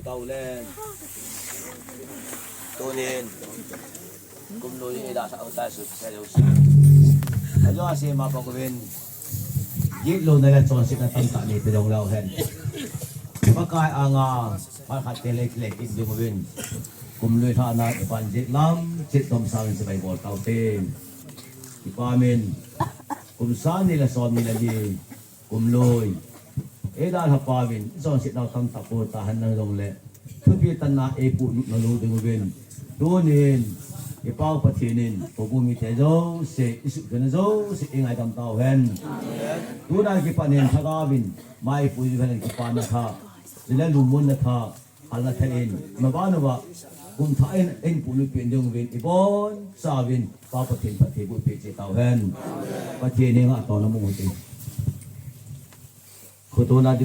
tàu lên tôi nên cùng lối đi đã sao ta sự sẽ đâu sự bây giờ xem mà có bên giết luôn này là chọn sự là tâm trạng này từ đầu lâu hen mà cái anh mà khát tiền lệ lệ ít dùng bên cùng lối thà na ban giết lắm giết tôm sang sẽ bay bò tàu tên thì qua mình cùng sáng này là son mình là gì cùng lối đã học qua mình chọn sự nào tâm tập bộ ta hành năng đồng lệ thứ phía tân na phụ nó luôn dùng bên đôi nên cái bao phát triển nên phục vụ mình thế rồi sẽ sự cái rồi sẽ ngay tâm tàu hen đôi này cái phần nên thắc mình mai phụ giúp hen cái phần nó thà nên luôn muốn nó thà hành là thay mà bao nhiêu vậy cùng thay anh phụ nữ chuyển dùng bên ibon sa bên bao phát triển bụi phía tàu hen phát triển nên họ tàu nó một cái cô tôi là